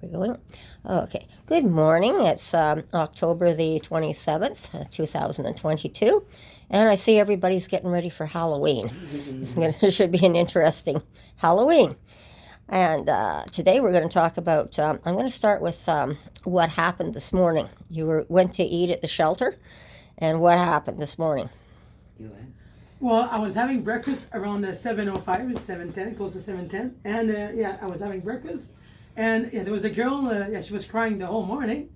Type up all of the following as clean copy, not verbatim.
We're going. Okay. Good morning. It's October the 27th, 2022. And I see everybody's getting ready for Halloween. It should be an interesting Halloween. And today we're going to talk about, I'm going to start with what happened this morning. Went to eat at the shelter, and what happened this morning? Well, I was having breakfast around 7:05, 7:10, close to 7:10. And I was having breakfast. And there was a girl, she was crying the whole morning.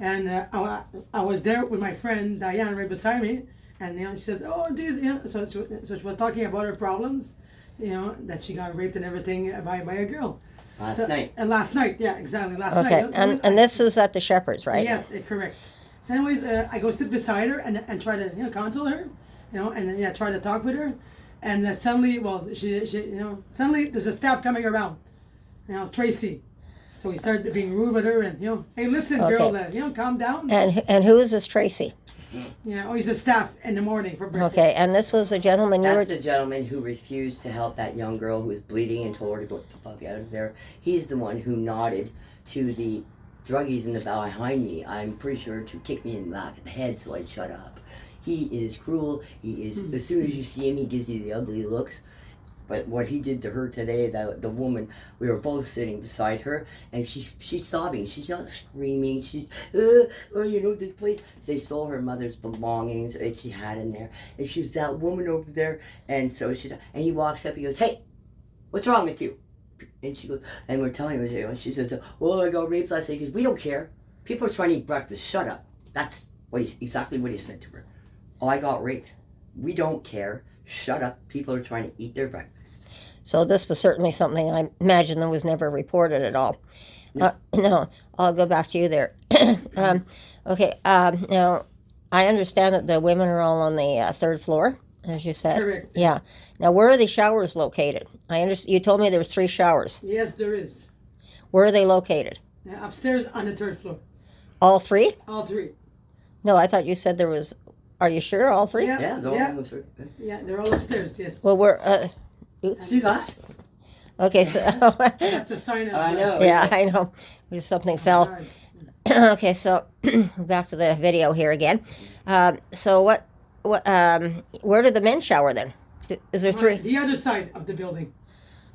And I was there with my friend Diane right beside me. And she says, oh, geez, so she was talking about her problems, that she got raped and everything by a girl. Last night. Last night, yeah, exactly, last Okay, night. So and this was at the shepards, right? Yes, correct. So anyways, I go sit beside her and try to console her, and try to talk with her, and suddenly, suddenly there's a staff coming around, Tracy. So he started being rude with her, and hey, listen, girl, calm down. And who is this Tracy? Yeah, he's a staff in the morning for breakfast. Okay, and this was a gentleman That's the gentleman who refused to help that young girl who was bleeding and told her to go the fuck out of there. He's the one who nodded to the druggies in the bow behind me. I'm pretty sure to kick me in the back of the head so I'd shut up. He is cruel. He is. As soon as you see him, he gives you the ugly looks. But what he did to her today, the woman, we were both sitting beside her, and she's sobbing. She's not screaming. She's, this place. They stole her mother's belongings that she had in there, and she's that woman over there. And so and he walks up. He goes, "Hey, what's wrong with you?" And she goes, and we're telling her. She says, "Well, I got raped last night." He goes, "We don't care. People are trying to eat breakfast. Shut up." That's exactly what he said to her. "Oh, I got raped. We don't care. Shut up. People are trying to eat their breakfast." So this was certainly something I imagine that was never reported at all. No, I'll go back to you there. Okay, now I understand that the women are all on the third floor, as you said. Correct. Yeah. Now, where are the showers located? You told me there was 3 showers. Yes, there is. Where are they located? Upstairs on the 3rd floor. All 3? All 3. No, I thought you said there was. Are you sure all 3? Yeah, they're all upstairs. Yes. Well, we're. Oops. See that? Okay, so. That's a sign of. I know. Yeah, I know. Something fell. Okay, so back to the video here again. So where do the men shower then? Is there 3? The other side of the building.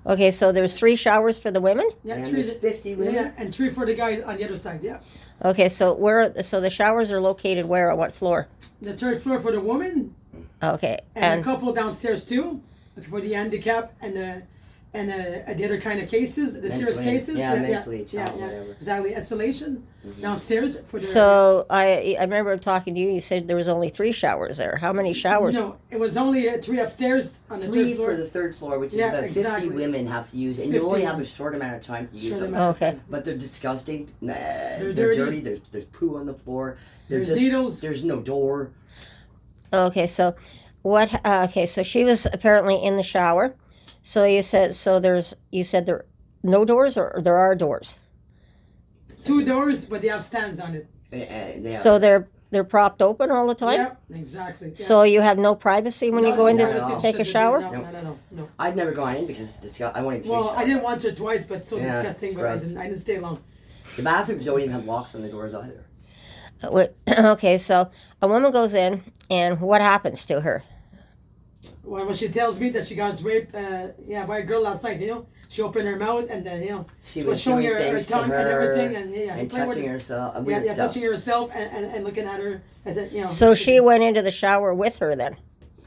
Okay, so there's 3 showers for the women? Yeah, And 3 there's 50 women? Yeah, and 3 for the guys on the other side. Yeah. Okay, so the showers are located where, on what floor? The 3rd floor for the woman. Okay, And a couple downstairs too, for the handicap and the other kind of cases, the serious cases. Mentally, whatever. Exactly, isolation downstairs for the. So I remember talking to you. You said there was only 3 showers there. How many showers? No, it was only 3 upstairs on the 3 3rd floor. for the 3rd floor, which is Yeah, about exactly. 50 women have to use, and 50 you only have a short amount of time to use them. Okay. But they're disgusting. They're dirty. There's poo on the floor. There's needles. There's no door. Okay, so what? Okay, so she was apparently in the shower. So you said there are no doors, or there are doors. 2 doors, but they have stands on it. So they're propped open all the time. Yep, exactly. Yeah. So you have no privacy when you go in to take a shower. No. I've never gone in because it's disgusting. I won't even. Well, I did once or twice, but so Yeah, disgusting. But I didn't stay long. The bathrooms don't even have locks on the doors either. Okay, so a woman goes in, and what happens to her? Well, she tells me that she got raped, by a girl last night. She opened her mouth and then she was showing her tongue and everything, and touching herself. Touching herself and looking at her. So she went into the shower with her then.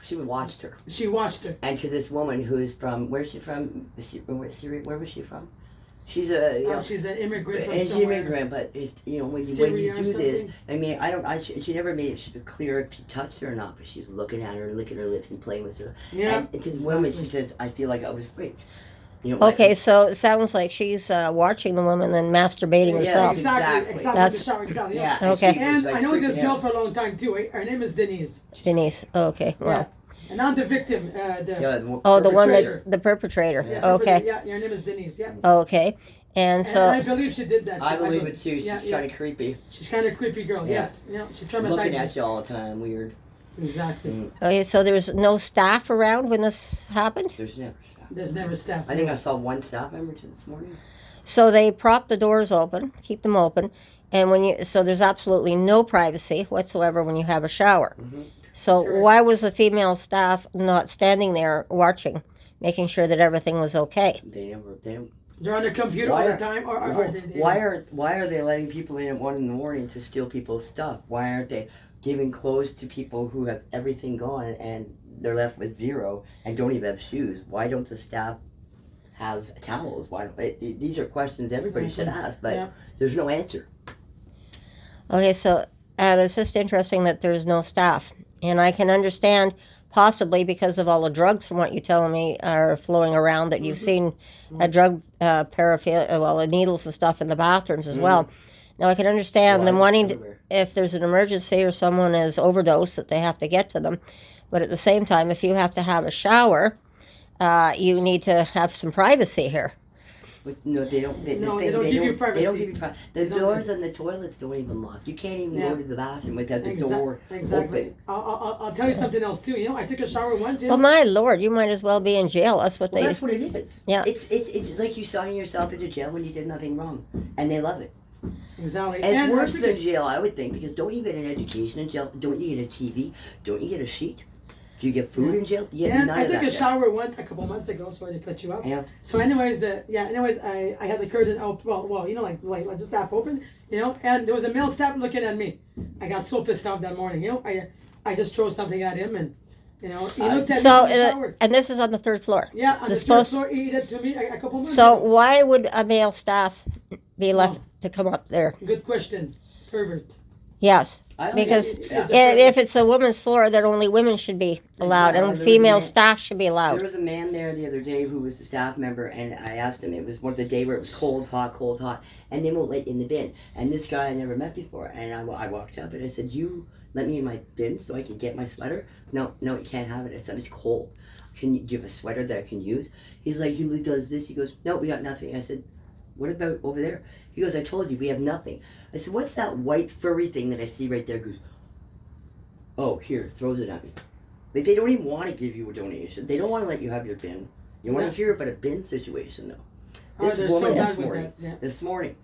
She watched her. She watched her. And to this woman who is from, where's she from? Where was she from? She's she's an immigrant from she's an somewhere. immigrant, but when you do this, I mean, she never made it clear if she touched her or not, but she was looking at her and licking her lips and playing with her. Yeah. And to the woman, she says, "I feel like I was raped." Okay, so it sounds like she's watching the woman and masturbating herself. Exactly. That's, the shower, exactly. Yeah. Okay. And I know this girl for a long time too. Her name is Denise. Denise. Okay. Well. Yeah. And not the victim. The one the perpetrator. Yeah, Okay. Yeah, her name is Denise. Yeah. Okay. And so. And I believe she did that. I believe it too. She's kind of creepy. She's kind of creepy girl. Yeah. Yes. Yeah. She traumatized. Looking at you all the time. Weird. Exactly. Okay, so there's no staff around when this happened? There's never staff. There's never staff. I think I saw one staff member this morning. So they prop the doors open, keep them open, and so there's absolutely no privacy whatsoever when you have a shower. So Correct. why was the female staff not standing there watching, making sure that everything was okay? They're on the computer all the time, or they Why are they letting people in at 1 a.m. to steal people's stuff? Why aren't they giving clothes to people who have everything gone and they're left with zero and don't even have shoes? Why don't the staff have towels? Why don't these are questions everybody should ask, but there's no answer. Okay, so and it's just interesting that there's no staff, and I can understand possibly because of all the drugs, from what you're telling me, are flowing around, that you've seen a drug paraphernalia, well, the needles and stuff in the bathrooms as well. Now I can understand them wanting to, if there's an emergency or someone is overdosed, that they have to get to them, but at the same time, if you have to have a shower, you need to have some privacy here. No, they don't. They don't give you privacy. They don't give you privacy. The doors on the toilets don't even lock. You can't even go to the bathroom without the door open. I'll tell you something else too. You know, I took a shower once. Well, my Lord, you might as well be in jail. That's what That's what it is. Yeah. It's like you signing yourself into jail when you did nothing wrong, and they love it. Exactly. And it's worse than jail, I would think, because don't you get an education in jail? Don't you get a TV? Don't you get a sheet? Do you get food in jail? Yeah, I took a shower once a couple months ago. Sorry to cut you off. Yeah. So, anyways, I had the curtain out. Well, you know, like just half open. You know, and there was a male staff looking at me. I got so pissed off that morning. You know, I just threw something at him, and you know, he looked at me in the shower. And this is on the third floor. Yeah, on the third floor. He did to me a couple months So ago. why would a male staff be left to come up there? Good question. Pervert. Yes. Because if it's a woman's floor, then only women should be allowed, and female staff should be allowed. There was a man there the other day who was a staff member, and I asked him, it was one of the day where it was cold, hot, and they won't let you in the bin. And this guy I never met before, and I walked up and I said, "You let me in my bin so I can get my sweater?" No, you can't have it. I said, "It's cold. Do you have a sweater that I can use?" He's like, he does this. He goes, "No, we got nothing." I said, "What about over there?" He goes, "I told you, we have nothing." I said, "What's that white furry thing that I see right there?" He goes, "Oh, here," throws it at me. Like, they don't even want to give you a donation. They don't want to let you have your bin. You want to hear about a bin situation, though. This woman this morning,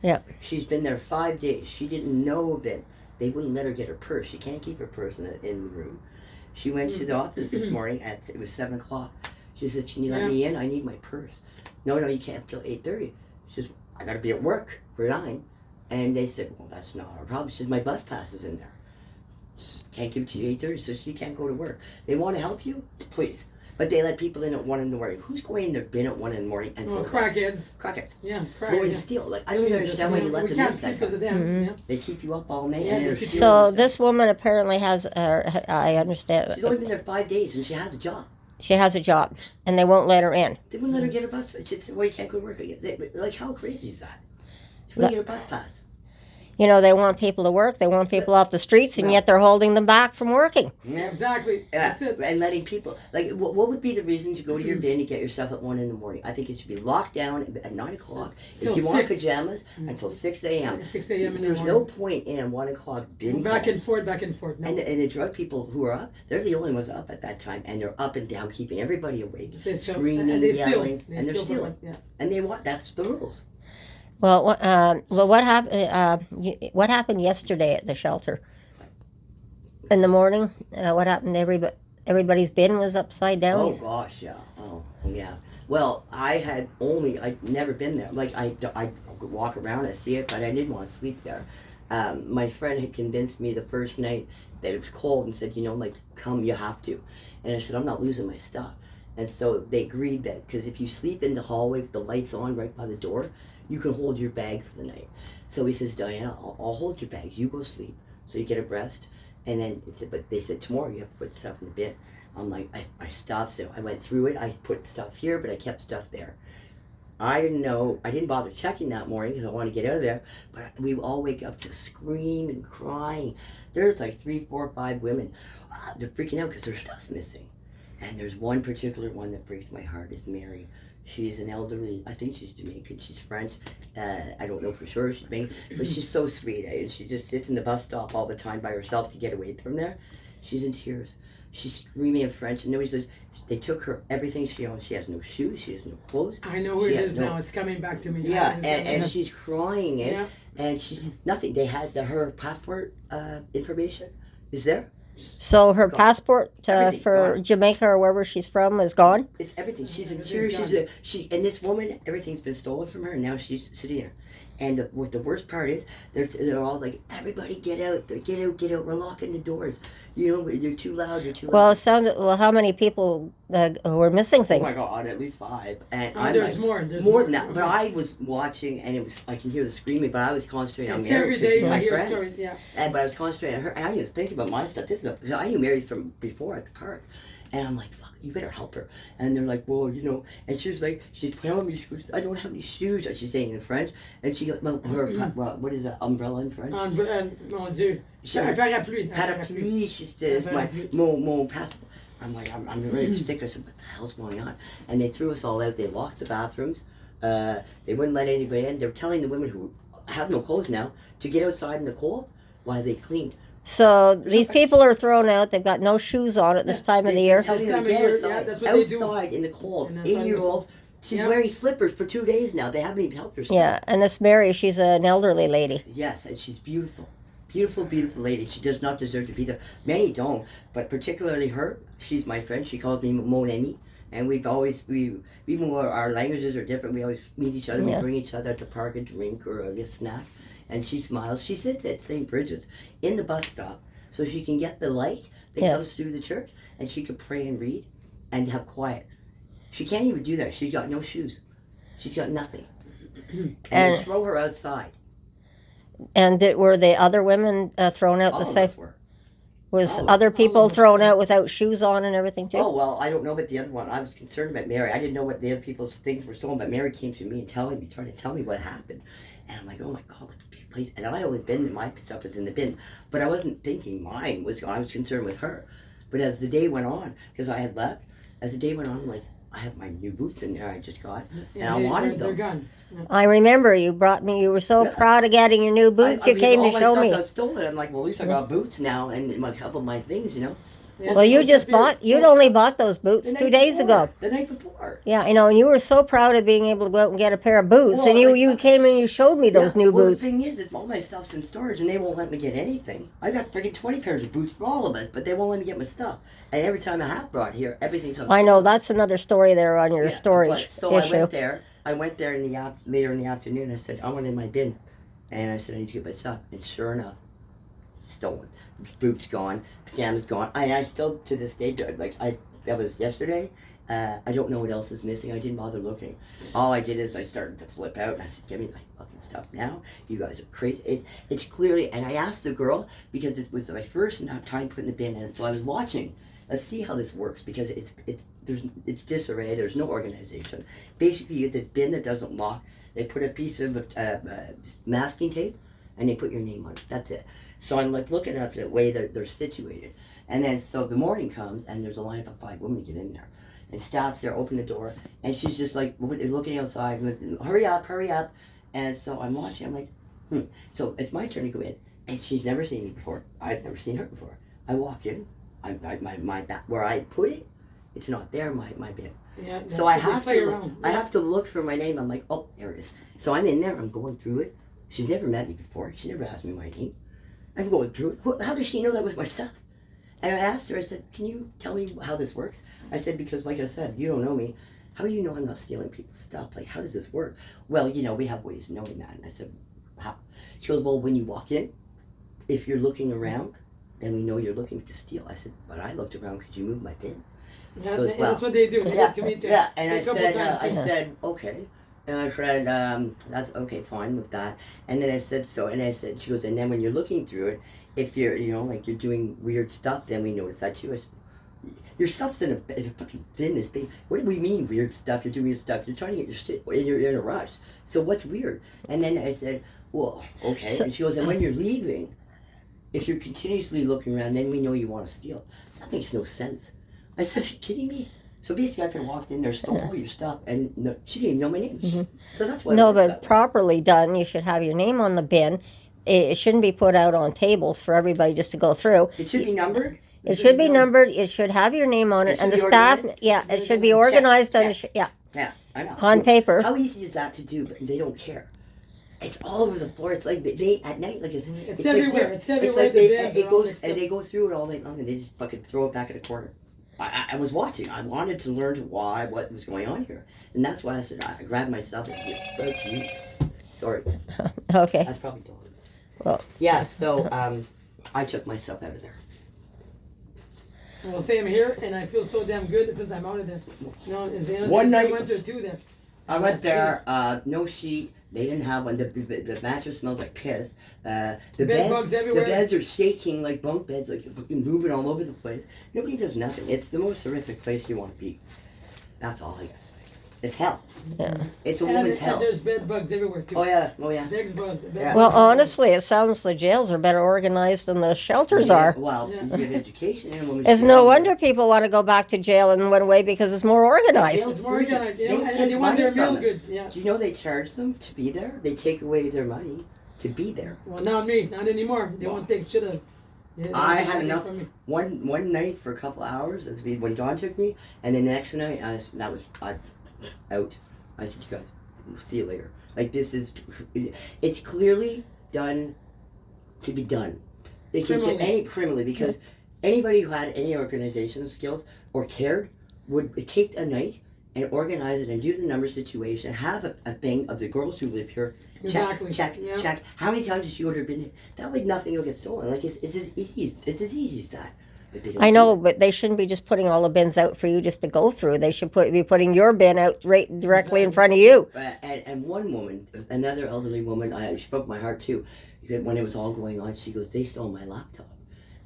she's been there 5 days. She didn't know a bin. They wouldn't let her get her purse. She can't keep her purse in the room. She went to the office this morning it was 7 o'clock. She said, "Can you let me in? I need my purse." No, you can't till 8:30. She says, "I got to be at work for 9. And they said, "Well, that's not our problem." She says, "My bus pass is in there. Can't give it to you 8:30, so she can't go to work." They want to help you, please. But they let people in at 1 in the morning. Who's going in their bin at 1 in the morning? And crackheads. Crackheads. Yeah, crackheads. Going to steal. Like, I don't even understand why you let them in. We can't sleep because of them. Yeah. They keep you up all night. So this woman apparently has, I understand. She's only been there 5 days, and she has a job. She has a job, and they won't let her in. They wouldn't let her get her bus pass. She said, "Well, you can't go to work again." Like, how crazy is that? She wouldn't get her bus pass. You know, they want people to work. They want people off the streets, and yet they're holding them back from working. Yeah. Exactly. That's it. And letting people, like, what would be the reason to go to your bin and get yourself at 1 in the morning? I think it should be locked down at 9 o'clock. If you want pajamas, until 6 a.m. 6 a.m. in the There's morning. no point in a 1 o'clock bin. Back and forth. No. And the drug people who are up, they're the only ones up at that time, and they're up and down, keeping everybody awake, screaming, yelling, and they're stealing. And they want, that's the rules. Well, what happened? What happened yesterday at the shelter? In the morning, what happened? Everybody's bin was upside down. Oh gosh, yeah. Oh yeah. Well, I'd never been there. Like I could walk around and see it, but I didn't want to sleep there. My friend had convinced me the first night that it was cold and said, like, come, you have to. And I said, I'm not losing my stuff. And so they agreed that, because if you sleep in the hallway with the lights on right by the door, you can hold your bag for the night. So he says, "Diane, I'll hold your bag. You go sleep, so you get a rest." And then but they said, "Tomorrow you have to put stuff in the bin." I'm like, I stopped. So I went through it. I put stuff here, but I kept stuff there. I didn't know. I didn't bother checking that morning because I wanted to get out of there. But we all wake up to scream and crying. There's like 3, 4, 5 women. They're freaking out because their stuff's missing. And there's one particular one that breaks my heart. Is Mary. She's an elderly, I think she's Jamaican, she's French. I don't know for sure she's Jamaican, but she's so sweet. And she just sits in the bus stop all the time by herself to get away from there. She's in tears. She's screaming in French, and nobody says they took her everything she owns. She has no shoes. She has no clothes. I know where She it has is no- now. It's coming back to me. Yeah, It's and coming- she's crying, Yeah. and she's nothing. They had her passport information is there. So her passport Everything for gone. Jamaica or wherever she's from is gone. It's everything. She's in Everything's tears. gone. And this woman, everything's been stolen from her, and now she's sitting here. And what the worst part is, they're all like, everybody get out, get out. We're locking the doors. You know, you're too loud. You're too loud. Well, it sounded. Well, how many people were missing Oh things? my God, at least 5. And Oh, I'm there's like, more. There's more more. than that. But I was watching, and I can hear the screaming, but I was concentrating on It's Mary. every 'cause day she's I my hear friend. stories. Yeah. But I was concentrating on her. And I didn't think about my stuff. I knew Mary from before at the park. And I'm like, fuck, you better help her. And they're like, well, you know. And she was like, she's telling me, I don't have any shoes. She's saying in French. And she got, what is that, umbrella in French? Mon Dieu. Un parapluie. Parapluie, she says, mon passport. I'm like, I'm really sick. I said, what the hell's going on? And they threw us all out. They locked the bathrooms. They wouldn't let anybody in. They were telling the women who have no clothes now to get outside in the cold while they cleaned. So these people are thrown out. They've got no shoes on at this time of the year. Telling This them time to of get year, outside, yeah, that's what they do. outside in the cold. And that's why 8-year-old. She's Yeah. wearing slippers for 2 days now. They haven't even helped her. Yeah, and this Mary, she's an elderly lady. Yes, and she's beautiful. Beautiful, beautiful lady. She does not deserve to be there. Many don't, but particularly her. She's my friend. She calls me mon ami. And we've always, even though our languages are different, we always meet each other. Yeah. We bring each other at the park a drink or a snack. And she smiles. She sits at St. Bridget's in the bus stop so she can get the light that Yes. comes through the church and she can pray and read and have quiet. She can't even do that. She's got no shoes. She's got nothing. And And- they throw her outside. And were the other women thrown out All the of same? us were. Was all other of people us. thrown out without shoes on and everything too? Oh, well, I don't know about the other one. I was concerned about Mary. I didn't know what the other people's things were stolen, but Mary came to me and trying to tell me what happened. And I'm like, oh my God, what's the place? And I always been, my stuff was in the bin. But I wasn't thinking mine was, I was concerned with her. But as the day went on, because I had left, as the day went on, I'm like, I have my new boots in there I just got, and I wanted They're them. gone. I remember you brought me. You were so Yeah. proud of getting your new boots. You because came all to my show stuff me. got stolen. I'm like, well, at least I got boots now, and a couple of my things, you know. Yeah, Well, you it's just disappeared. bought. You'd only bought those boots The 2 night days before. ago. The night before. Yeah, I know, and you were so proud of being able to go out and get a pair of boots, Well, and you like, came and you showed me those new well, boots. The thing is all my stuff's in storage, and they won't let me get anything. I got freaking 20 pairs of boots for all of us, but they won't let me get my stuff. And every time I have brought here, everything's on. I know that's another story there on your Yeah, storage but- so issue. I went there in later in the afternoon. I said, I want in my bin, and I said I need to get my stuff. And sure enough, stolen. Boots gone, pajamas gone. I still to this day that was yesterday. I don't know what else is missing. I didn't bother looking. All I did is I started to flip out, and I said, "Give me my fucking stuff now. You guys are crazy." It's clearly, and I asked the girl because it was my first time putting the bin in, so I was watching. Let's see how this works because it's disarray. There's no organization. Basically, you have this bin that doesn't lock. They put a piece of masking tape, and they put your name on it. That's it. So I'm like looking at the way that they're situated, and then so the morning comes, and there's a lineup of 5 women to get in there, and stops there, open the door, and she's just like looking outside, hurry up, and so I'm watching. I'm like, So it's my turn to go in, and she's never seen me before. I've never seen her before. I walk in. My back where I put it, it's not there. My bin. Yeah, So I that's what have they play to. around. I have to look for my name. I'm like, oh, there it is. So I'm in there. I'm going through it. She's never met me before. She never asked me my name. I'm going through it. How does she know that was my stuff? And I asked her. I said, can you tell me how this works? I said, because like I said, you don't know me. How do you know I'm not stealing people's stuff? Like, how does this work? Well, we have ways of knowing that. And I said, how? She goes, well, when you walk in, if you're looking around, then we know you're looking to steal. I said, but I looked around because you moved my bin. Yeah, Goes, well, that's what they do. They get to meet yeah, and a I couple said, times I too. said, okay. And I said, that's okay, fine with that. And then I said, she goes, and then when you're looking through it, if you're, like you're doing weird stuff, then we notice that too. I said, your stuff's in a fucking bin this big. What do we mean weird stuff? You're doing weird stuff. You're trying to get your shit, and you're in a rush. So what's weird? And then I said, well, okay. So- and she goes, and when you're leaving, if you're continuously looking around, then we know you want to steal. That makes no sense. I said, are you kidding me? So basically, I could have walked in there, stole all your stuff, and no, she didn't even know my name. So that's why. No, it works but that way. properly done, you should have your name on the bin. It shouldn't be put out on tables for everybody just to go through. It should be numbered. It should be numbered. It should have your name on it, It and the should be staff. organized? Yeah, it should be organized on. Yeah, Yeah, I know. on paper. How easy is that to do? But they don't care. It's all over the floor. It's like they at night, like it's everywhere. Like this. It's everywhere. It's like The they beds it are all goes mixed and up. they go through it all night long, and they just fucking throw it back in the corner. I was watching. I wanted to learn what was going on here, and that's why I said I grabbed myself and said, sorry, Okay. that's probably dog. Well, Yeah, so I took myself out of there. Well, same here, and I feel so damn good since I'm out of there. You know, One I night- went to a two there. I went there, no sheet. They didn't have one. The mattress smells like piss. The beds, bugs everywhere. The beds are shaking like bunk beds, like they're fucking moving all over the place. Nobody does nothing. It's the most horrific place you want to be. That's all I gotta say. It's hell. yeah. It's a And, woman's hell. and there's bed bugs everywhere too. Oh yeah, oh yeah. Bed bugs. Bed Yeah. Well, bugs. honestly, it sounds the jails are better organized than the shelters are. Well, Yeah. you get education and women's. It's no wonder people want to go back to jail in one way because it's more organized. It's more organized, you know, They and take they want money their meal from it. good. Yeah. Do you know they charge them to be there? They take away their money to be there. Well, not me, not anymore. They won't take shit out. I had take enough. from me. One night for a couple hours when Dawn took me, and then the next night I out. I said, you guys, we'll see you later. Like this is, it's clearly done to be done. It can Criminally. criminally because anybody who had any organizational skills or cared would take a night and organize it and do the number situation, have a thing of the girls who live here. Exactly. Check. Yeah. Check. How many times did she go to her business? That way nothing will get stolen. Like it's as easy as that. But they don't I know, do it. but they shouldn't be just putting all the bins out for you just to go through. They should be putting your bin out right directly in front of you. And one woman, another elderly woman, she broke my heart too. When it was all going on, she goes, "They stole my laptop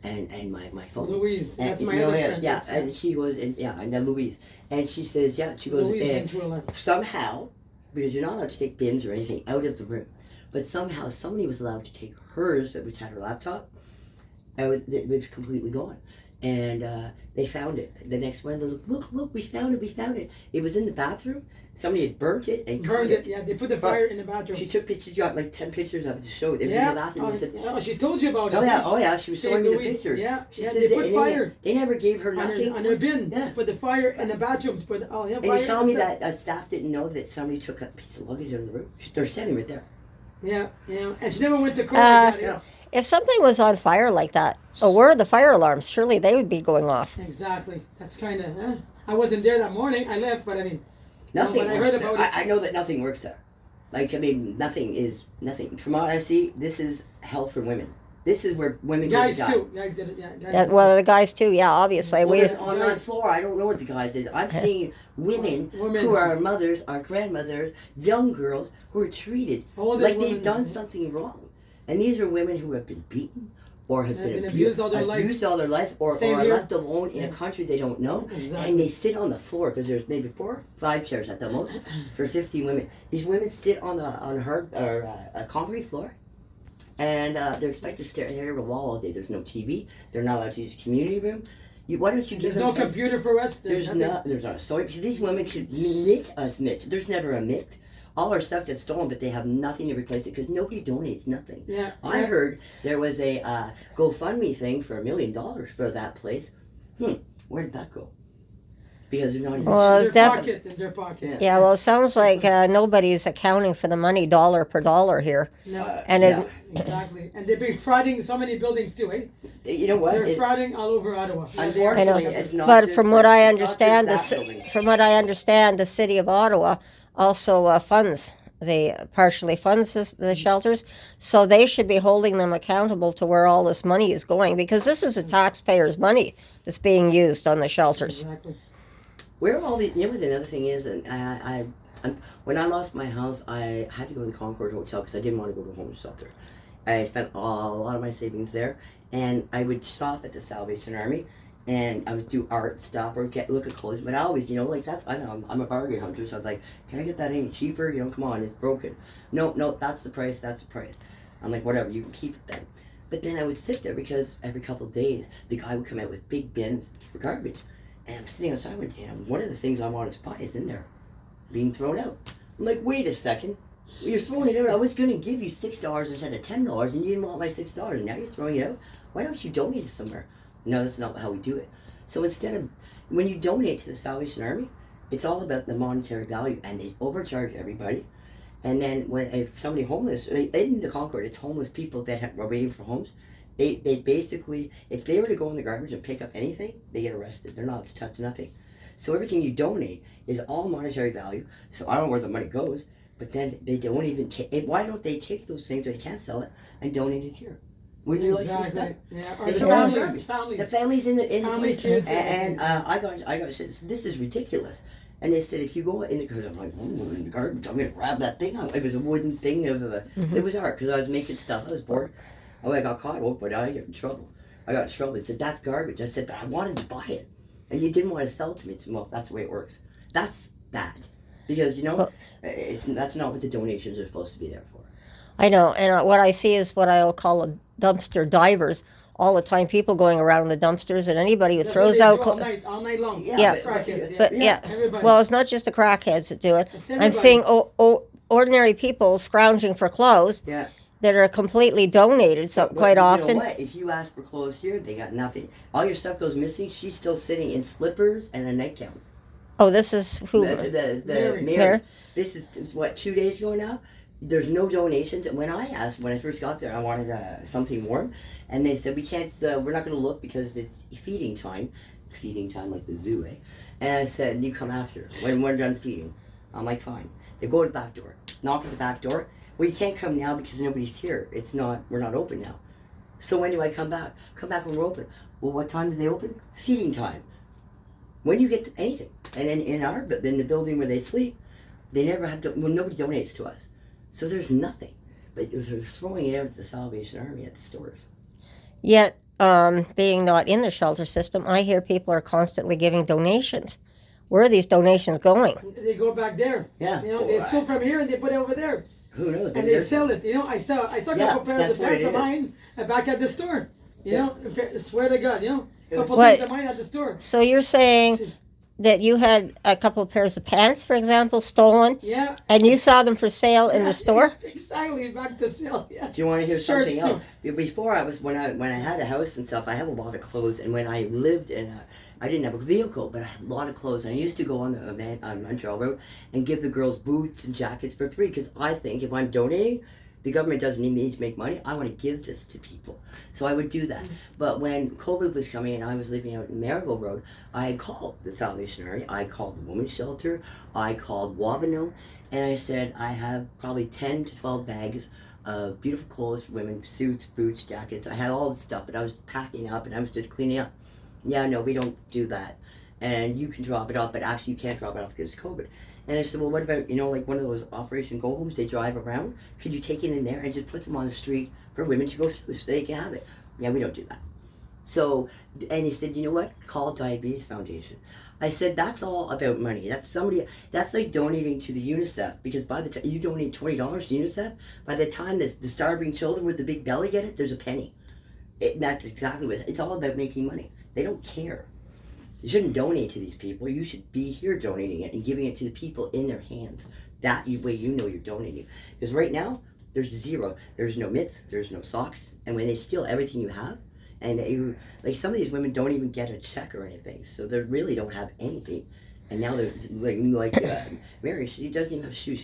and my phone." Louise, And, that's my you know, other yes, friend. yeah, That's and she goes, and then Louise, and she says, yeah, she goes, Louise went through a lot. somehow, because you're not allowed to take bins or anything out of the room, but somehow somebody was allowed to take hers, which had her laptop, and it was completely gone. And they found it. The next morning, they look, we found it. It was in the bathroom. Somebody had burnt it and Burned cut it. Yeah, they put the fire in the bathroom. She took pictures, got like 10 pictures of it to show it. It was Yeah. in the bathroom. They said, Oh, she told you about it. oh yeah, she was St. showing me the Louis, picture. yeah, She yeah, says they put that fire They never gave her nothing. on her bin. Yeah. Put the fire in the bathroom. To put fire. And you tell and me stuff. that staff didn't know that somebody took a piece of luggage out of the room? They're standing right there. Yeah, yeah, and she never went to court. Uh, like that, Yeah. If something was on fire like that, where are the fire alarms? Surely they would be going off. Exactly. That's kind of. I wasn't there that morning. I left, but I mean. Nothing when I works heard there. about it- I know that nothing works there. Like, I mean, nothing. From what I see, this is hell for women. This is where women Guys get too. Guys did it. Yeah. Guys Yeah, did well, the guys too. Yeah, obviously. Well, We then on that Guys. floor, I don't know what the guys did. I'm seeing women Women. who are our mothers, our grandmothers, young girls who are treated Older like women. they've done something wrong. And these are women who have been beaten or have been abused all their abused all their lives or Same are here. left alone in Yeah. a country they don't know. Exactly. And they sit on the floor because there's maybe 5 chairs at the most for 50 women. These women sit on a hard or a concrete floor. And they're expected to stare at a wall all day. There's no TV. They're not allowed to use a community room. Why don't you give There's no them some- computer for us. There's nothing. there's not a sewing because these women could knit us mitts. There's never a mitt. All our stuff gets stolen, but they have nothing to replace it because nobody donates nothing. Yeah. I heard there was a GoFundMe thing for $1 million for that place. Where did that go? Because they're not even. Well, In their def- pocket. In their pocket. Yeah. yeah, well, it sounds like nobody's accounting for the money dollar per dollar here. No. And yeah. Exactly. And they've been frauding so many buildings too, eh? You know what? They're frauding all over Ottawa. Yeah, they are. I know, Unfortunately, it's not but just from what I it's not just understand, that building. from what I understand, the city of Ottawa also funds. They partially funds the shelters, so they should be holding them accountable to where all this money is going because this is a taxpayer's money that's being used on the shelters. Exactly. Where all the you know what the other thing is, and when I lost my house, I had to go to the Concord Hotel because I didn't want to go to a homeless shelter. I spent a lot of my savings there, and I would shop at the Salvation Army, and I would do art stuff or look at clothes. But I always, I'm a bargain hunter, so I'm like, can I get that any cheaper? Come on, it's broken. No, that's the price. That's the price. I'm like, whatever, you can keep it then. But then I would sit there because every couple of days the guy would come out with big bins for garbage. And I'm sitting outside with him. One of the things I wanted to buy is in there, being thrown out. I'm like, wait a second. You're throwing it out. I was going to give you $6 instead of $10, and you didn't want my $6, and now you're throwing it out. Why don't you donate it somewhere? No, that's not how we do it. So instead of, when you donate to the Salvation Army, it's all about the monetary value, and they overcharge everybody. And then when if somebody homeless, in the Concord, it's homeless people that are waiting for homes. They basically, if they were to go in the garbage and pick up anything, they get arrested. They're not allowed to touch nothing. So everything you donate is all monetary value. So I don't know where the money goes, but then they don't even take. Why don't they take those things, they can't sell it, and donate it here? Wouldn't you like some stuff? Yeah, or It's the all families, garbage. families. The families in the Family, kids, and I got said, this is ridiculous. And they said, if you go in the garbage, I'm like, oh, in the garbage, I'm gonna grab that thing. It was a wooden thing of it was art because I was making stuff. I was bored. Oh, I got caught. Oh, but I got in trouble. I got in trouble. He said, that's garbage. I said, but I wanted to buy it, and you didn't want to sell it to me. It's, well, that's the way it works. That's bad, because that's not what the donations are supposed to be there for. I know, and what I see is what I'll call a dumpster divers. All the time, people going around the dumpsters, and anybody who That's throws what out. they do all night long. Yeah, Crackheads, But everybody. well, it's not just the crackheads that do it. It's I'm everybody. seeing ordinary people scrounging for clothes Yeah. that are completely donated. So But quite you often, know what? If you ask for clothes here, they got nothing. All your stuff goes missing. She's still sitting in slippers and a nightgown. oh, this is who The Mary. Mary. This is what, 2 days ago now. There's no donations. When I first got there, I wanted something warm, and they said we can't. We're not going to look because it's feeding time. Feeding time like the zoo, eh? And I said, you come after when we're done feeding. I'm like, fine. They go to the back door, knock at the back door. Well, you can't come now because nobody's here. We're not open now. So when do I come back? Come back when we're open. Well, what time do they open? Feeding time. When do you get to anything? And in the building where they sleep, they never have to. Well, nobody donates to us, so there's nothing. But they're throwing it out at the Salvation Army at the stores. Yet, being not in the shelter system, I hear people are constantly giving donations. Where are these donations going? They go back there. Yeah. They steal from here and they put it over there. Who knows? And they sell it. I saw a couple pairs that's of what pants it of is. mine back at the store. Swear to God, a couple What? things of mine at the store. So you're saying that you had a couple of pairs of pants, for example, stolen, Yeah. and you saw them for sale in the store? Yes, exactly, back to sale. Yeah. Do you want to hear Shirts something else? Before when I had a house and stuff, I have a lot of clothes, and when I lived I didn't have a vehicle, but I had a lot of clothes, and I used to go on the Montreal Road and give the girls boots and jackets for free, because I think if I'm donating, the government doesn't need me to make money. I want to give this to people. So I would do that. But when COVID was coming and I was living out in Maryville Road, I had called the Salvation Army. I called the women's shelter. I called Wabano. And I said, I have probably 10 to 12 bags of beautiful clothes for women, suits, boots, jackets. I had all this stuff, but I was packing up and I was just cleaning up. Yeah, no, we don't do that. And you can drop it off, but actually you can't drop it off because it's COVID. And I said, well, what about, like one of those Operation Go Homes they drive around? Could you take it in there and just put them on the street for women to go through so they can have it? Yeah, we don't do that. So, and he said, you know what? Call Diabetes Foundation. I said, that's all about money. That's like donating to the UNICEF, because by the time you donate $20 to UNICEF, by the time the starving children with the big belly get it, there's a penny. That's exactly what it's all about, making money. They don't care. You shouldn't donate to these people. You should be here donating it and giving it to the people in their hands. That way you know you're donating. Because right now, there's zero. There's no mitts. There's no socks. And when they steal everything you have, and some of these women don't even get a check or anything, so they really don't have anything. And now they're like Mary. She doesn't even have shoes.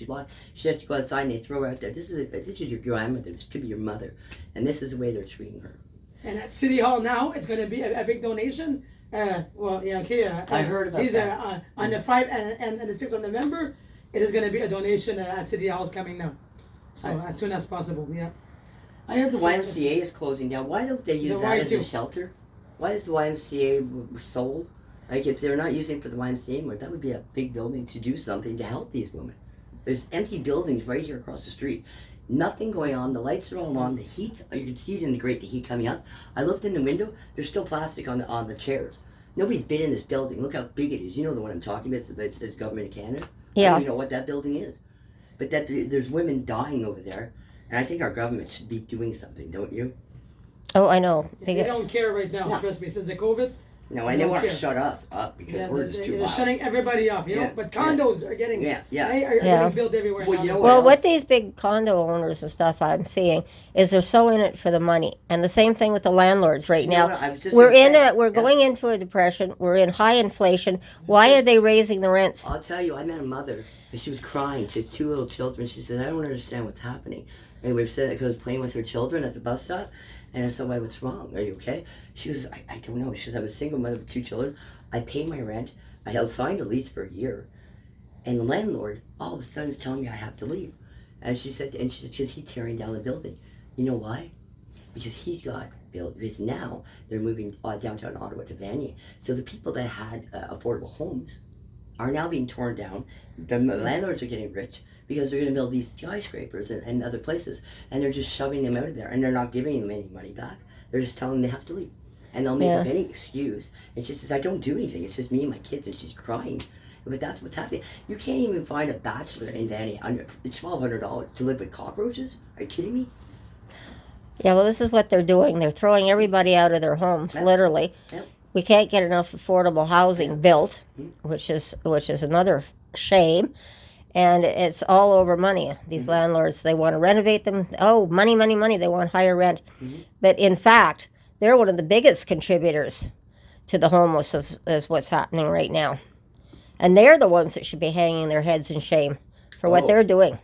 She has to go outside, and they throw her out there. This is your grandmother. This could be your mother, and this is the way they're treating her. And at City Hall now, it's going to be a big donation. I heard about that. On the 5 and the 6th of November, it is going to be a donation at City Hall coming now. So as soon as possible, yeah. I heard the YMCA is closing down. Why don't they use that as a shelter? Why is the YMCA sold? Like, if they're not using it for the YMCA anymore, that would be a big building to do something to help these women. There's empty buildings right here across the street. Nothing going on. The lights are all on. The heat, you can see it in the grate, the heat coming up. I looked in the window. There's still plastic on the chairs. Nobody's been in this building. Look how big it is. You know the one I'm talking about. That says Government of Canada. Yeah. I don't even know what that building is. But there's women dying over there. And I think our government should be doing something, don't you? Oh, I know. They don't care right now. No. Trust me. Since the COVID, No, and they want to shut us up because Yeah, we're just too they're loud. shutting everybody off, you know. Yeah, But condos are getting Yeah, yeah. are Yeah. getting built everywhere. Well, now. you know Well, else? what these big condo owners and stuff I'm seeing is they're so in it for the money, and the same thing with the landlords right You know now. what? I was just We're gonna in say, a we're yeah. going into a depression. We're in high inflation. Why are they raising the rents? I'll tell you, I met a mother, and she was crying. She had 2 little children. She says, I don't understand what's happening. And we said because I was playing with her children at the bus stop. And I said, why, what's wrong? Are you okay? She was, I don't know. She says, I'm a single mother with 2 children. I pay my rent. I have signed a lease for a year. And the landlord all of a sudden is telling me I have to leave. And she said, because he's tearing down the building. You know why? Because he's got built, because now they're moving downtown Ottawa to Vanier. So the people that had affordable homes are now being torn down. The landlords are getting rich because they're going to build these skyscrapers and other places, and they're just shoving them out of there, and they're not giving them any money back. They're just telling them they have to leave, and they'll make up any excuse. And she says, "I don't do anything. It's just me and my kids," and she's crying. But that's what's happening. You can't even find a bachelor in Vanier under $1,200 to live with cockroaches. Are you kidding me? Yeah, well, this is what they're doing. They're throwing everybody out of their homes, Yep. literally. Yep. We can't get enough affordable housing built, which is another shame. And it's all over money. These landlords, they want to renovate them. Oh, money, money, money. They want higher rent. But in fact, they're one of the biggest contributors to the homeless is what's happening right now. And they're the ones that should be hanging their heads in shame for what Oh. they're doing.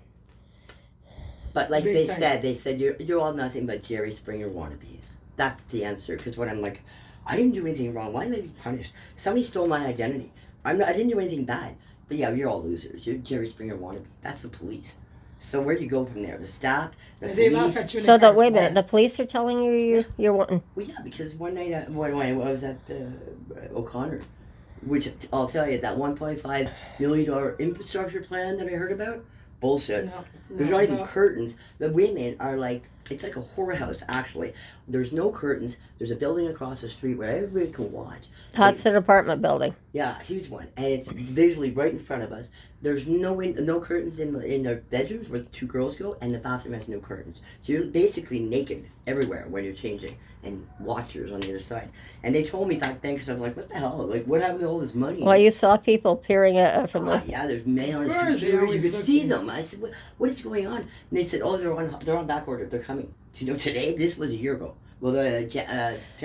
But like Big time. they said, you're all nothing but Jerry Springer wannabes. That's the answer. Because when I'm like, I didn't do anything wrong. Why am I being punished? Somebody stole my identity. I didn't do anything bad. But yeah, you're all losers. You're Jerry Springer wannabe. That's the police. So where do you go from there? The staff, the They police. laugh at you. in So the car. wait a minute, the police are telling you're wanting. Well, yeah, because one night when I was at O'Connor, which I'll tell you, that $1.5 million infrastructure plan that I heard about, bullshit. No, There's no, not even no. curtains. The women are like, it's like a whorehouse, actually. There's no curtains. There's a building across the street where everybody can watch. That's an apartment building. Yeah, huge one, and it's visually right in front of us. There's no curtains in their bedrooms where the 2 girls go, and the bathroom has no curtains. So you're basically naked everywhere when you're changing, and watchers on the other side. And they told me back then, because I'm like, what the hell? Like, what happened to all this money? Well, you saw people peering from Oh, the. yeah, there's men on Of the course, they computer. You always could look see in. them. I said, what is going on? And they said, oh, they're on back order. They're coming. Do you know today? This was a year ago. Well,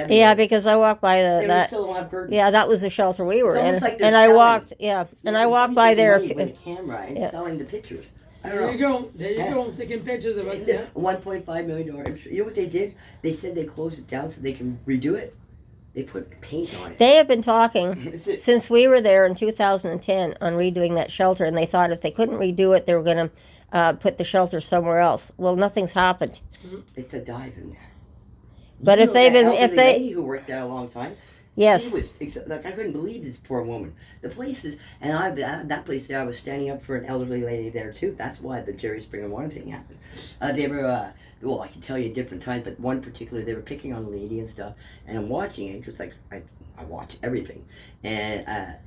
Yeah, because I walked by they that. still don't have curtains. Yeah, that was the shelter we were It's in, almost like they're and I selling. walked. Yeah, and I walked by there. With a camera and Yeah. selling the pictures. I don't There know. you go. There you Yeah. go. Taking pictures of us. Yeah. $1.5 million. You know what they did? They said they closed it down so they can redo it. They put paint on it. They have been talking Is it- since we were there in 2010 on redoing that shelter, and they thought if they couldn't redo it, they were going to put the shelter somewhere else. Well, nothing's happened. It's a dive in there. But You if know they've that been, elderly if they, lady who worked there a long time. yes, She was like, I couldn't believe this poor woman. The places, and that place there, I was standing up for an elderly lady there too. That's why the Jerry Springer one thing happened. They were, well, I can tell you at different times, but one particular, they were picking on a lady and stuff, and I'm watching it because like I watch everything, and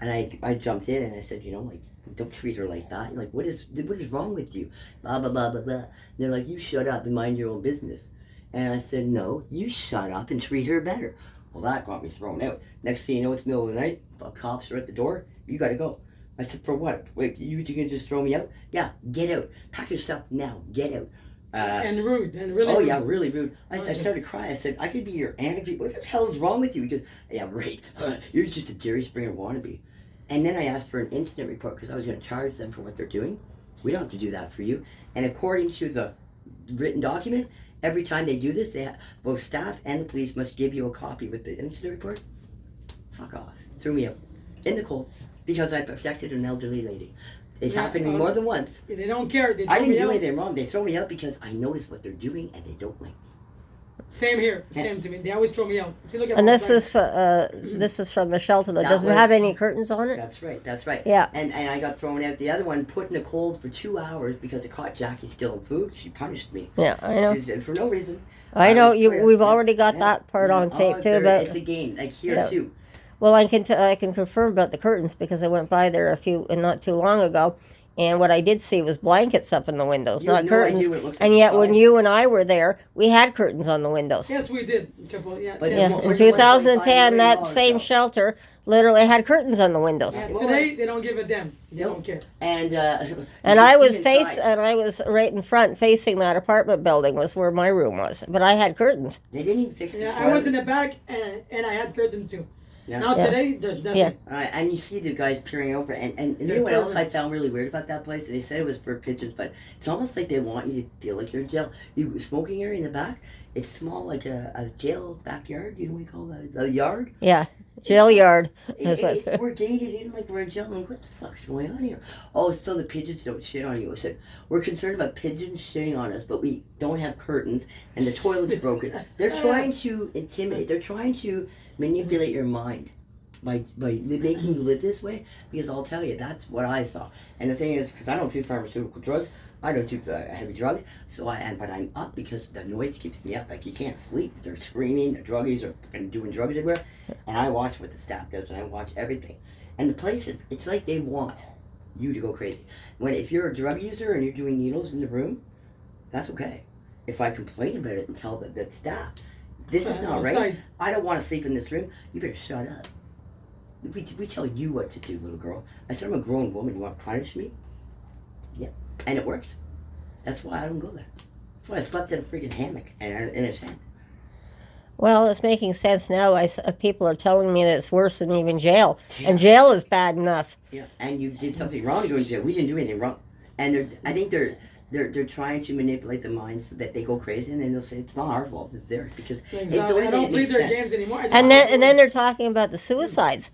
I jumped in and I said, you know, like, don't treat her like that. Like, what is wrong with you? Blah blah blah blah blah. And they're like, you shut up and mind your own business. And I said, no, you shut up and treat her better. Well, that got me thrown out. Next thing you know, it's the middle of the night. The cops are at the door. You got to go. I said, for what? Wait, you can just throw me out? Yeah, get out. Pack your stuff now. Get out. And rude. And really Oh, rude. yeah, really rude. I Okay. started crying. I said, I could be your aunt. What the hell is wrong with you? Because, yeah, right. You're just a Jerry Springer wannabe. And then I asked for an incident report because I was going to charge them for what they're doing. We don't have to do that for you. And according to the written document, every time they do this, both staff and the police must give you a copy with the incident report. Fuck off. Threw me out in the cold because I protected an elderly lady. It's happened to me more than once. They don't care. They I throw didn't me do out. anything wrong. They throw me out because I notice what they're doing and they don't like me. Same here. Yeah. Same to me. They always throw me out. See, look at and my this friend. was this is from the shelter that That doesn't was- have any curtains on it. That's right. That's right. Yeah. And I got thrown out. The other one put in the cold for 2 hours because it caught Jackie stealing food. She punished me. Yeah, I know. And for no reason. I know was you. clear. We've Yeah. already got Yeah. that part Yeah. on tape too. It's But a game. Like here Yeah. too. well, I can confirm about the curtains because I went by there not too long ago, And what I did see was blankets up in the windows, You have not no idea curtains. what it looks like And yet, when inside. you and I were there, we had curtains on the windows. Yes, we did. A couple, yeah. But Yeah, Well, in $1.5 2010, that million same though. shelter literally had curtains on the windows. Yeah, today they don't give a damn. They don't care. And And I was I was right in front, facing that apartment building. Was where my room was, but I had curtains. They didn't even fix the Yeah, toilet. I was in the back and I had curtain too. Yeah. Now Yeah. today there's nothing. Yeah. And you see the guys peering over, and you They're know what else I perverts. found really weird about that place? They said it was for pigeons, but it's almost like they want you to feel like you're in jail. You smoking area in the back, it's small like a jail backyard. You know what we call that? A yard. Yeah, jail yard. That's what- We're gated in like we're in jail. And what the fuck's going on here? Oh, so the pigeons don't shit on you. I said we're concerned about pigeons shitting on us, but we don't have curtains and the toilet's broken. They're trying to intimidate. They're trying to manipulate your mind by making you live this way. Because I'll tell you, that's what I saw. And the thing is, because I don't do pharmaceutical drugs, I don't do heavy drugs. But I'm up because the noise keeps me up. Like you can't sleep. They're screaming. The druggies are fucking doing drugs everywhere. And I watch what the staff does, and I watch everything. And the place, it's like they want you to go crazy. If you're a drug user and you're doing needles in the room, that's okay. If I complain about it and tell the staff, this is not right. Outside. I don't want to sleep in this room. You better shut up. We tell you what to do, little girl. I said, I'm a grown woman. You want to punish me? Yeah. And it works. That's why I don't go there. That's why I slept in a freaking hammock and in a tent. Well, it's making sense now. People are telling me that it's worse than even jail, Yeah. and jail is bad enough. Yeah. And you did something wrong to go in jail. We didn't do anything wrong. And I think they're trying to manipulate the minds so that they go crazy, and then they'll say it's not our fault. It's theirs because it's the Exactly. way I that don't it play makes their sense. games anymore. I just And don't then do they're talking about the suicides.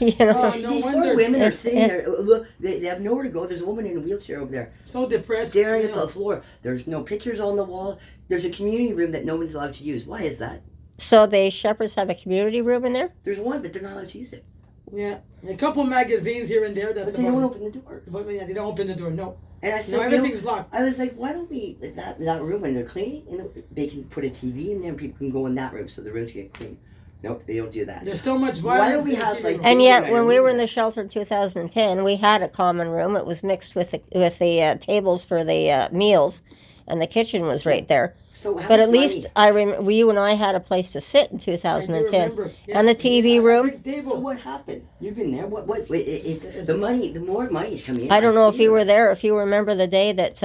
You know, Oh, no These poor wonder. women are It's- sitting there. Look, they have nowhere to go. There's a woman in a wheelchair over there, it. So depressed. staring you at know. the floor. There's no pictures on the wall. There's a community room that no one's allowed to use. Why is that? so the shepherds have a community room in there. There's one, but they're not allowed to use it. Yeah. A couple magazines here and there. That's But they about don't it. open the doors. But yeah, they don't open the door. No. And I No, said, you know, everything's locked. I was like, why don't we that room when they're cleaning, they can put a TV in there and people can go in that room so the rooms get clean. Nope, they don't do that. There's so much Why violence. don't we in the have, TV like, room. And Bingo yet, night when or we were in bingo. the shelter in 2010, we had a common room. It was mixed with the tables for the meals, and the kitchen was right there. So how But much at least money- you and I had a place to sit in I do 2010, remember. Yeah. and the TV Yeah, room. big table. So what happened? You've been there. It's the money. The more money is coming in. I don't know if see you it. were there. If you remember the day that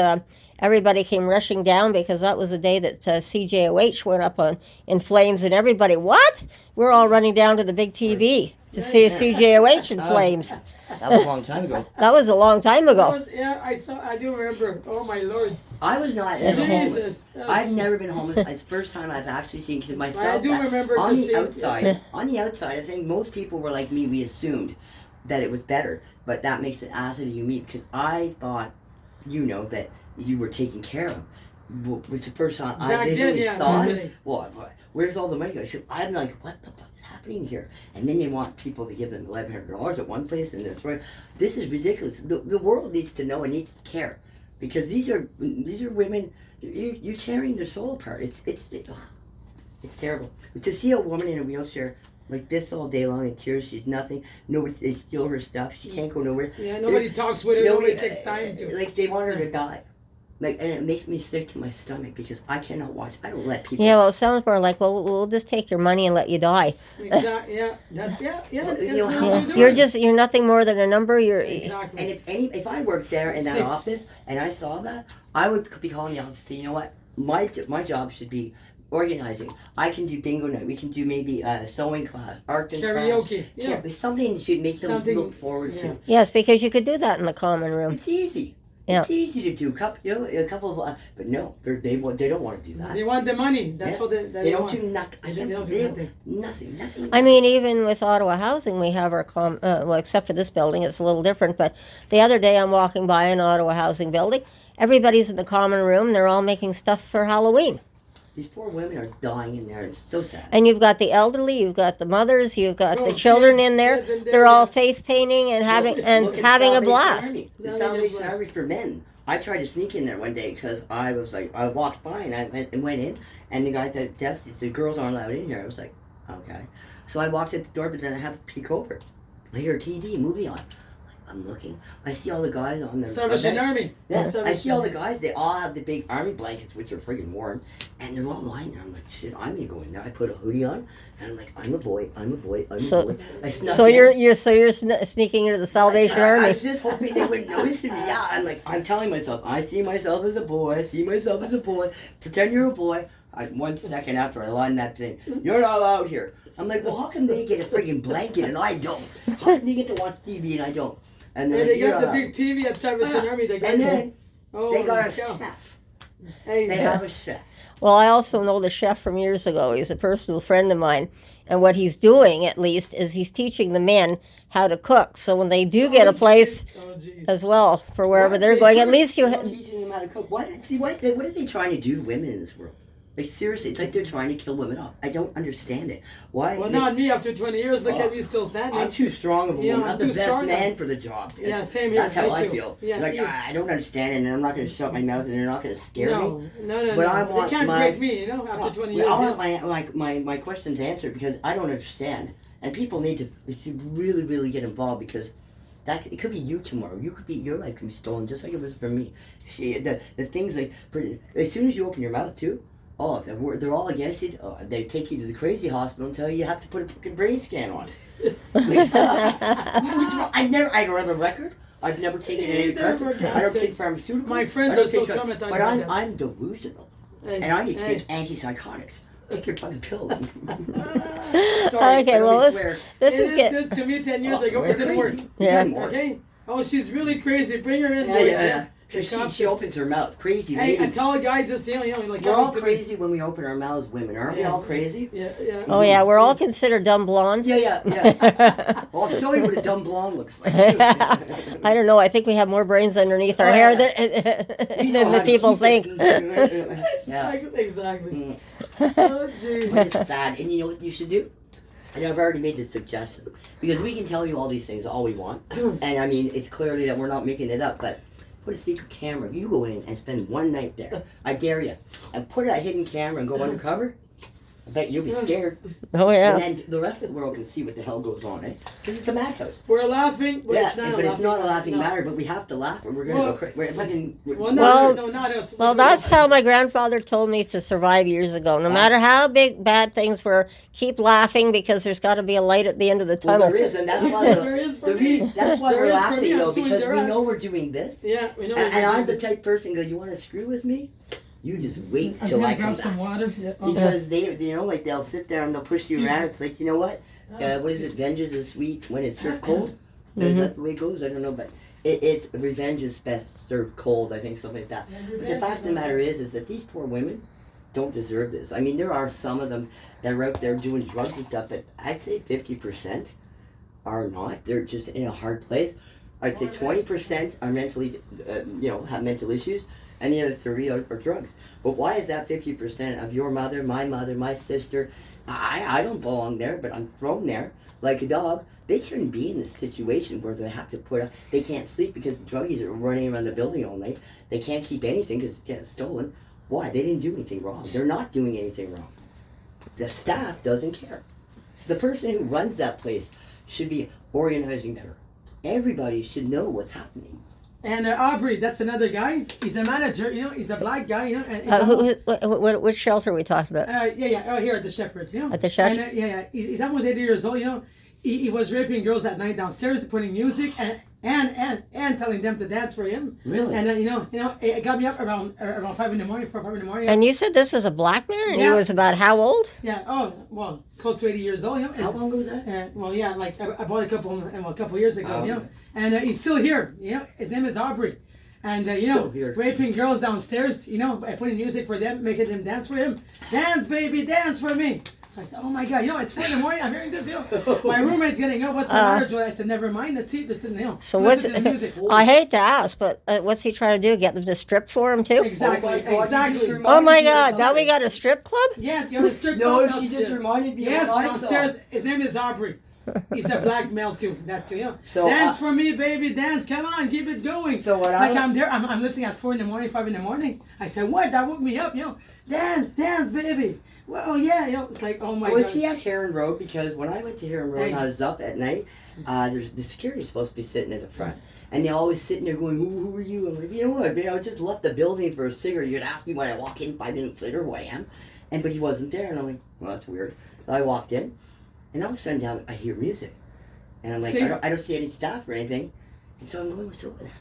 everybody came rushing down, because that was the day that CJOH went up in flames, and everybody, what? We're all running down to the big TV to see a CJOH in flames. That was a long time ago. That was a long time That ago. was- yeah, I do remember. Oh my lord. I was not ever homeless. Jesus. That was- I've never been homeless. It's the first time I've actually seen because myself. I do remember on the Christine, outside. yeah. On the outside, I think most people were like me. We assumed that it was better, but that makes it acid you meet because I thought, that you were taken care of. Which the first time I Back then, visually yeah, saw back it. then. Well, where's all the money going? So I'm like, what the fuck is happening here? And then they want people to give them $1,100 at one place, and this this is ridiculous. The world needs to know and needs to care, because these are women. You're tearing their soul apart. It's terrible to see a woman in a wheelchair like this all day long in tears. She's nothing. Nobody. They steal her stuff. She can't go nowhere. Yeah, nobody talks with her. Nobody takes time to. Like they want her to die. Like, and it makes me sick to my stomach because I cannot watch. I don't let people. Yeah, well, it sounds more like, well, we'll just take your money and let you die. Exactly. Yeah. That's yeah. Well, That's you know, what how- they're Yeah. doing. You're nothing more than a number. Exactly. And if I worked there in that Sick. office and I saw that, I would be calling the office to say, you know what, my job should be organizing. I can do bingo night. We can do maybe a sewing class, art and Karaoke, crafts. yeah. Something should make them Something- look forward yeah. to. Yes, because you could do that in the common room. It's easy. Yeah. It's easy to do. A couple of, but no, they don't want to do that. They want the money. That's Yeah. what They don't want. do nothing. They don't do nothing. Nothing. I mean, even with Ottawa Housing, we have our well, except for this building, it's a little different. But the other day, I'm walking by an Ottawa Housing building. Everybody's in the common room. They're all making stuff for Halloween. These poor women are dying in there. It's so sad. And you've got the elderly, you've got the mothers, you've got Oh, the children kids- in there. kids in there, They're all yeah. face painting and having Look and at having a Salvation blast. Army. The Having a Salvation blast. Army for men. I tried to sneak in there one day because I was like, I walked by and I went in, and the guy at the desk said, "Girls aren't allowed in here." I was like, okay. So I walked at the door, but then I had to peek over. I hear a TV movie on. I'm like, I'm looking. I see all the guys on the Salvation Army. Yeah, I Salvation see all the Army. guys. They all have the big army blankets, which are freaking warm, and they're all lying there. I'm like, shit, I'm gonna go in there. I put a hoodie on, and I'm like, I'm a boy, I'm a boy, I'm a boy. I snuck So in. you're sneaking into the Salvation I Army. was just hoping they wouldn't notice me. Yeah, I'm telling myself, I see myself as a boy. I see myself as a boy. Pretend you're a boy. 1 second after I line that thing, you're not allowed here. I'm like, well, how come they get a friggin' blanket and I don't? How come they get to watch TV and I don't? And And then they got the big TV at Salvation Army. They got and then they got a cow. chef. Hey, They have a chef. Well, I also know the chef from years ago. He's a personal friend of mine. And what he's doing, at least, is he's teaching the men how to cook. So when they do get a place geez. as well for wherever What? they're They going, at cook. least you... They're not teaching them how to cook. What are they trying to do to women in this world? Like, seriously, it's like they're trying to kill women off. I don't understand it. Why? Well, not me. After 20 years, look Oh, at me still standing. I'm too strong of a Yeah, woman. I'm I'm the too best strong. man for the job. Yeah, same here. That's how Me I too. feel. Yeah, Like, yeah. I don't understand it, and I'm not going to shut my mouth, and they're not going to scare No, me. no. But I want they can't my- break me, after 20 years. I'll yeah. have my questions answered because I don't understand. And people need to really, really get involved because it could be you tomorrow. Your life can be stolen just like it was for me. The things like, as soon as you open your mouth too, oh, they're all against you. Oh, they take you to the crazy hospital and tell you have to put a fucking brain scan on. I don't have a record. I've never taken any drugs. I don't take pharmaceuticals. My friends I don't are so take drugs. traumatized But by that. I'm delusional. Hey, And I need to hey. take antipsychotics. Take your fucking pills. Sorry, Okay, well, let me this swear. this is It get did to me 10 years Oh, ago. we're It didn't work. crazy. Yeah. It didn't work. Okay? Oh, she's really crazy. Bring her in. Yeah, boys, yeah. The She cops she just- opens her mouth. Crazy Hey, lady. I tell a guy just, like, We're all come to me. crazy when we open our mouths, women. Aren't we Yeah. all crazy? Yeah. Oh, yeah, we're all considered dumb blondes. Yeah. Well, I'll show you what a dumb blonde looks like. too. I don't know. I think we have more brains underneath our Oh, hair yeah. We know than how the to people keep think. it. Exactly. Oh, jeez. It's sad. And you know what you should do? And I've already made this suggestion. Because we can tell you all these things all we want. And I mean, it's clearly that we're not making it up, but put a secret camera. You go in and spend one night there. I dare you. And put a hidden camera and go undercover. I bet you'll be scared. Oh, yeah. And then the rest of the world can see what the hell goes on, eh? Because it's a madhouse. We're laughing, but Yeah, it's not but it's not a laughing no. matter, but we have to laugh or we're going to Well- go crazy. We're fucking... Well, Well- no, not us. Well, that's how my grandfather told me to survive years ago. No matter how big bad things were, keep laughing because there's got to be a light at the end of the Well, tunnel. there is, and that's why There is for me. That's why There we're is for laughing, me. I'm though, suing because their we ass. know we're doing this. Yeah, we know. And I'm the type person go, you want to screw with me? You just wait I'm till gonna I come grab some back. water. Yeah. Oh. Because like they'll sit there and they'll push you around. It's like, you know what? What is it? Vengeance is sweet when it's served cold. Is that the way it goes? I don't know, but it's revenge is best served cold. I think something like that. But the fact of the matter is that these poor women don't deserve this. I mean, there are some of them that are out there doing drugs and stuff, but I'd say 50% are not. They're just in a hard place. I'd say 20% are mentally, have mental issues, and the other 30 are drugs. But why is that 50% of your mother, my sister? I don't belong there, but I'm thrown there like a dog. They shouldn't be in this situation where they have to they can't sleep because the druggies are running around the building all night. They can't keep anything because it gets stolen. Why? They didn't do anything wrong. They're not doing anything wrong. The staff doesn't care. The person who runs that place should be organizing better. Everybody should know what's happening. And Aubrey, that's another guy. He's a manager. He's a black guy. And he's Which shelter are we talking about? Oh, here at the Shepherd. At the Shepherd? And, he's almost 80 years old. He was raping girls at night downstairs, putting music and telling them to dance for him. Really? And it got me up around 5 in the morning, 4 or 5 in the morning. And you said this was a black man, and he Yeah. was about how old? Yeah. Oh, well, close to 80 years old. How long ago was that? Like I bought a couple years ago. Oh. And he's still here. His name is Aubrey. And Still here. raping girls downstairs. By putting music for them, making them dance for him. Dance, baby, dance for me. So I said, oh my God, it's 4 in the morning. I'm hearing this. My roommate's getting up. What's the matter, Joy? I said, never mind. Let's see. Just So what's? listen to the music. I hate to ask, but what's he trying to do? Get them to strip for him too? Exactly. Oh my God, you just Exactly. reminded Oh my me of God! Now we something. got a strip club? Yes, you have a strict No, club she just downstairs. reminded me Yes, of what I saw. downstairs. His name is Aubrey. He's a black male too. That too, you know. So, dance for me, baby, dance. Come on, keep it going. So what like I'm there. I'm listening at 4 in the morning, 5 in the morning. I said, what? That woke me up, you know. Dance, baby. Well, yeah, you know. It's like, oh my god. Was he at Heron Road? Because when I went to Heron Road and I was up at night, there's the security's supposed to be sitting at the front. And they're always sitting there going, who are you? I'm like, you know what, man, I just left the building for a cigarette. You'd ask me when I walk in 5 minutes later who I am. But he wasn't there. And I'm like, well, that's weird. So I walked in, and all of a sudden I hear music. And I'm like, I don't see any staff or anything. And so I'm going, what's over there?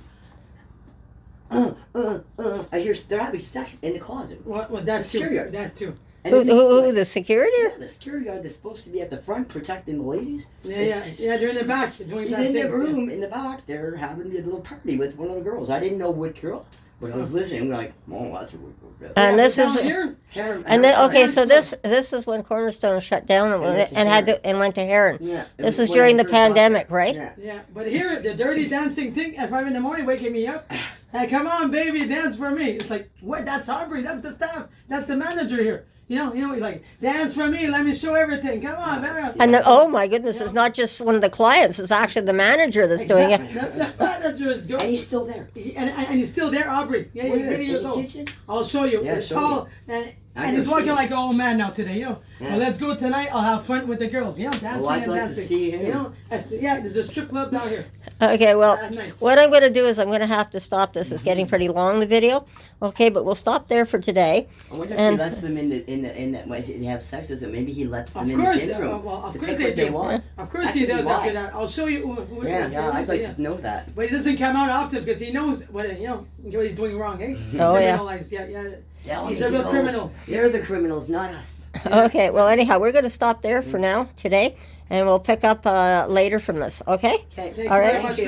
I hear having sex in the closet. Well, that too. That too. And Who, the security? Yeah, the security guard that's supposed to be at the front protecting the ladies. Yeah, they're in the back doing He's bad in the things, room in the back. They're having a little party with one of the girls. I didn't know what girl, but I was listening. I'm like, oh, that's a weird girl. And this is here. and then okay, so this is when Cornerstone shut down and had to and went to Heron. Yeah, this is during the pandemic, right? Yeah, but here the dirty dancing thing at 5 in the morning waking me up. Hey, come on, baby, dance for me. It's like, what? That's Aubrey. That's the staff. That's the manager here. You know, he's like, dance for me. Let me show everything. Come on, baby. And then, oh my goodness, it's not just one of the clients. It's actually the manager that's doing it. The manager is going. And he's still there. And he's still there, Aubrey. Yeah, he's 80 years old. I'll show you. Yeah, They're tall. And he's walking like an old man now today, you know. Yeah. Well, let's go tonight. I'll have fun with the girls, you know, dancing I'd and like dancing. to see him. You know, there's a strip club down here. Okay, well, At night. what I'm going to do is I'm going to have to stop this. It's getting pretty long, the video. Okay, but we'll stop there for today. I wonder if he lets them in that when they have sex with them. Maybe he lets them Of in course, the room. well, of to course pick they what do. want. Of course That he could be does why. after that. I'll show you. Who Yeah, I'd like to know that. But he doesn't come out often because he knows what what he's doing wrong, eh? Oh, yeah. Criminalized, yeah. Tell He's me a to real go. criminal. They're the criminals, not us. Okay, well, anyhow, we're going to stop there for now today, and we'll pick up later from this. Okay? Okay. Thank All you right. very much.